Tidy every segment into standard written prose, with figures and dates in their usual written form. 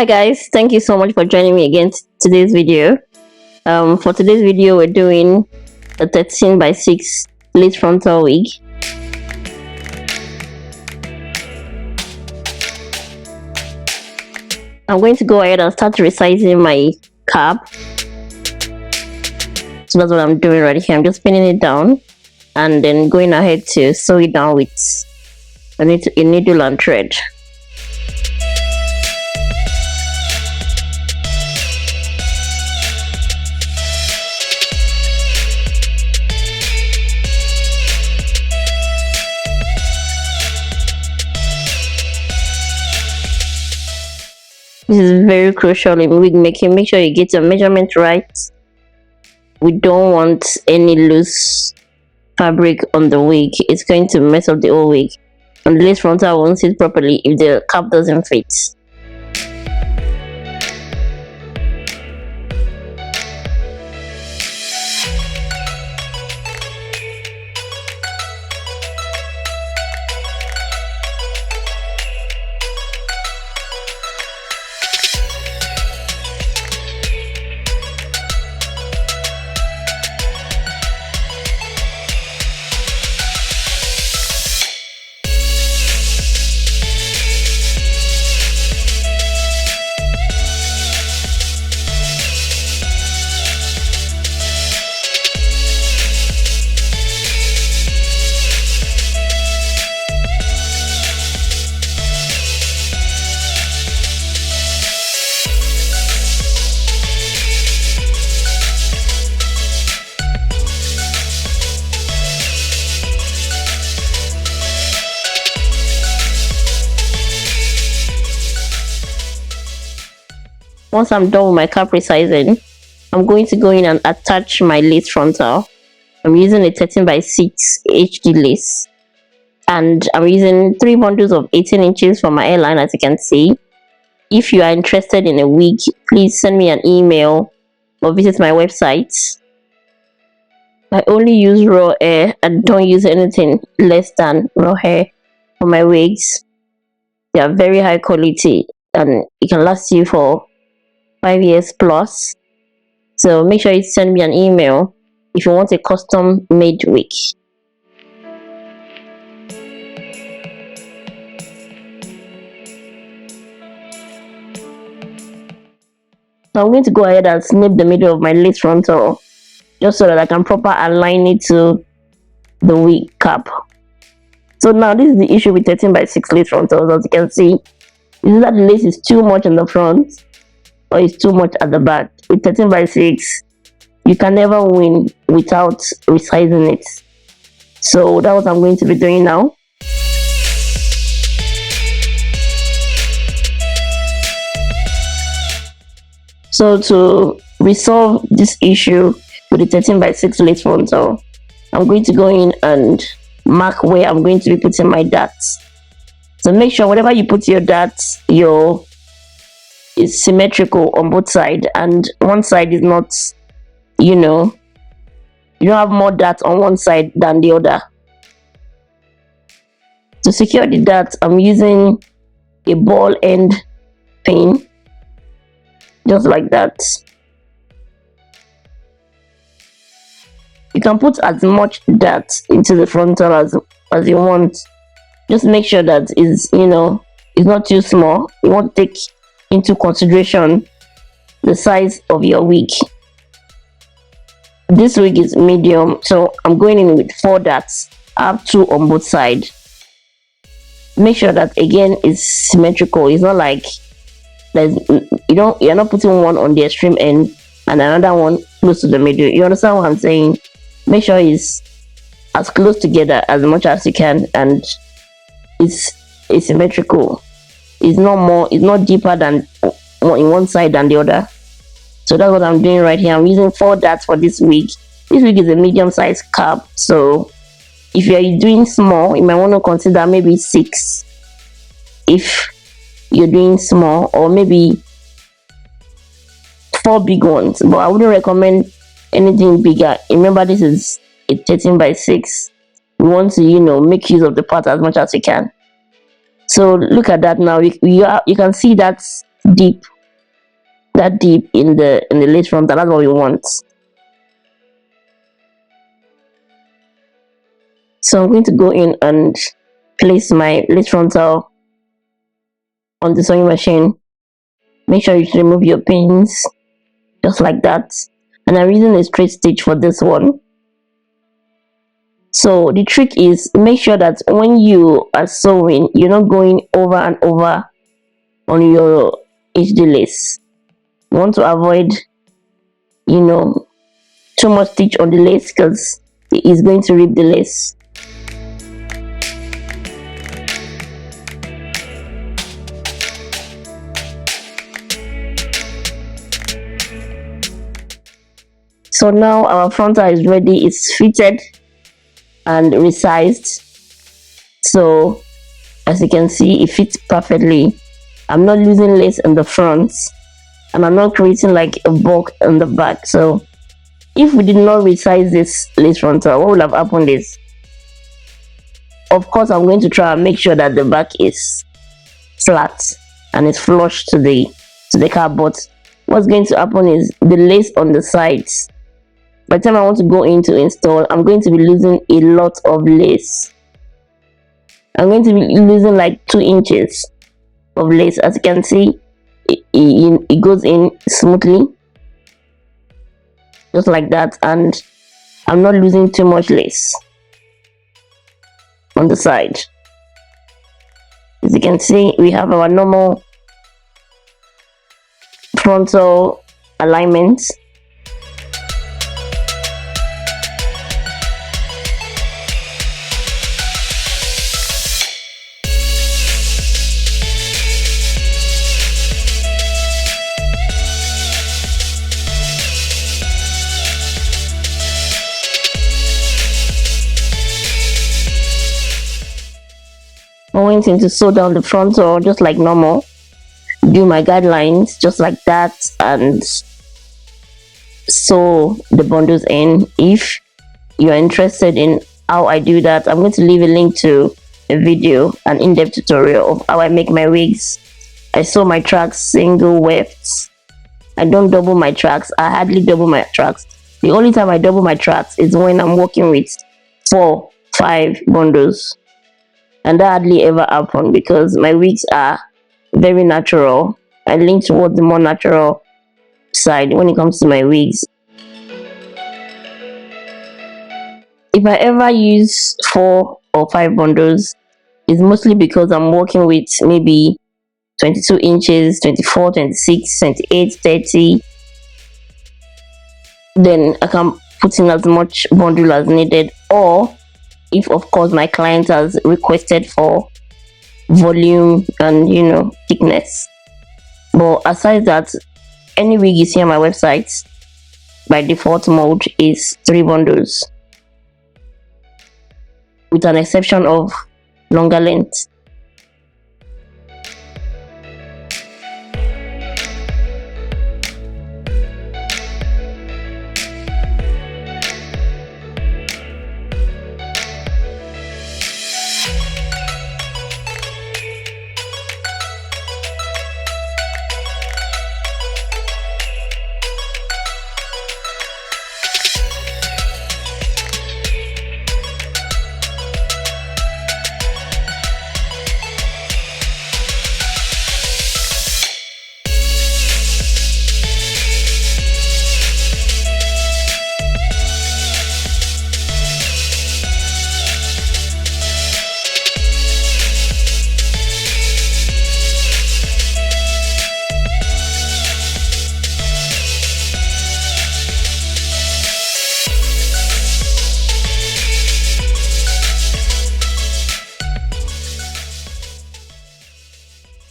Hi guys, thank you so much for joining me again today's video. For today's video we're doing a 13 by 6 lace frontal wig. I'm going to go ahead and start resizing my cap. So that's what I'm doing right here. I'm just pinning it down and then going ahead to sew it down with a needle and thread. This is very crucial in wig making. Make sure you get your measurement right. We don't want any loose fabric on the wig. It's going to mess up the whole wig. And the lace frontal won't sit properly if the cap doesn't fit. Once I'm done with my cap resizing, I'm going to go in and attach my lace frontal. I'm using a 13 by 6 HD lace, and I'm using 3 bundles of 18 inches for my hairline, as you can see. If you are interested in a wig, please send me an email or visit my website. I only use raw hair and don't use anything less than raw hair for my wigs. They are very high quality and it can last you for 5 years plus. So make sure you send me an email if you want a custom made wig. So I'm going to go ahead and snip the middle of my lace frontal just so that I can proper align it to the wig cap. So now this is the issue with 13 by 6 lace frontals. As you can see, is that the lace is too much in the front or it's too much at the back. With 13 by 6, you can never win without resizing it. So that's what I'm going to be doing now. So to resolve this issue with the 13 by 6 lace frontal, I'm going to go in and mark where I'm going to be putting my darts. So make sure whatever you put your darts, is symmetrical on both sides, and one side is not, you don't have more darts on one side than the other. To secure the darts, I'm using a ball end pin, just like that. You can put as much darts into the frontal as you want. Just make sure that it's not too small. You want to take into consideration the size of your wig. This wig is medium, so I'm going in with 4 darts. I have 2 on both sides. Make sure that again is symmetrical. It's not like you're not putting one on the extreme end and another one close to the middle. You understand what I'm saying? Make sure it's as close together as much as you can, and it's symmetrical. It's not deeper than in one side than the other. So that's what I'm doing right here. I'm using 4 darts for this wig. This wig is a medium size cap, so if you're doing small, you might want to consider maybe 6 if you're doing small, or maybe 4 big ones, but I wouldn't recommend anything bigger. Remember, this is a 13 by 6. We want to make use of the part as much as we can. So look at that now. You can see that's deep that deep in the lace frontal. That's what we want. So I'm going to go in and place my lace frontal on the sewing machine. Make sure you remove your pins, just like that. And I'm using a straight stitch for this one. So the trick is, make sure that when you are sewing, you're not going over and over on your HD lace. You want to avoid, too much stitch on the lace, because it is going to rip the lace. So now our frontal is ready. It's fitted and resized. So as you can see, it fits perfectly. I'm not losing lace in the front, and I'm not creating like a bulk in the back. So if we did not resize this lace frontal, what would have happened is, of course, I'm going to try and make sure that the back is flat and it's flush to the cap. But what's going to happen is, the lace on the sides, by the time I want to go in to install, I'm going to be losing a lot of lace. I'm going to be losing like 2 inches of lace. As you can see, it goes in smoothly, just like that, and I'm not losing too much lace on the side. As you can see, we have our normal frontal alignment. I went in to sew down the frontal just like normal, do my guidelines just like that, and sew the bundles in. If you're interested in how I do that, I'm going to leave a link to a video, an in-depth tutorial of how I make my wigs. I sew my tracks single wefts. I don't double my tracks. I hardly double my tracks. The only time I double my tracks is when I'm working with 4-5 bundles. And that hardly ever happen, because my wigs are very natural. I lean towards the more natural side when it comes to my wigs. If I ever use 4 or 5 bundles, it's mostly because I'm working with maybe 22 inches, 24, 26, 28, 30. Then I can put in as much bundle as needed, or if of course my client has requested for volume and thickness. But aside that, any wig you see on my website by default mode is 3 bundles, with an exception of longer length.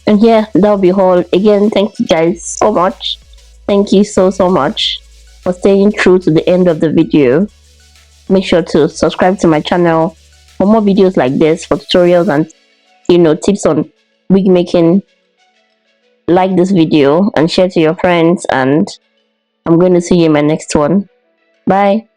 And yeah, that'll be all. Again, thank you guys so much. Thank you so much for staying through to the end of the video. Make sure to subscribe to my channel for more videos like this, for tutorials and tips on wig making. Like this video and share to your friends, and I'm going to see you in my next one. Bye.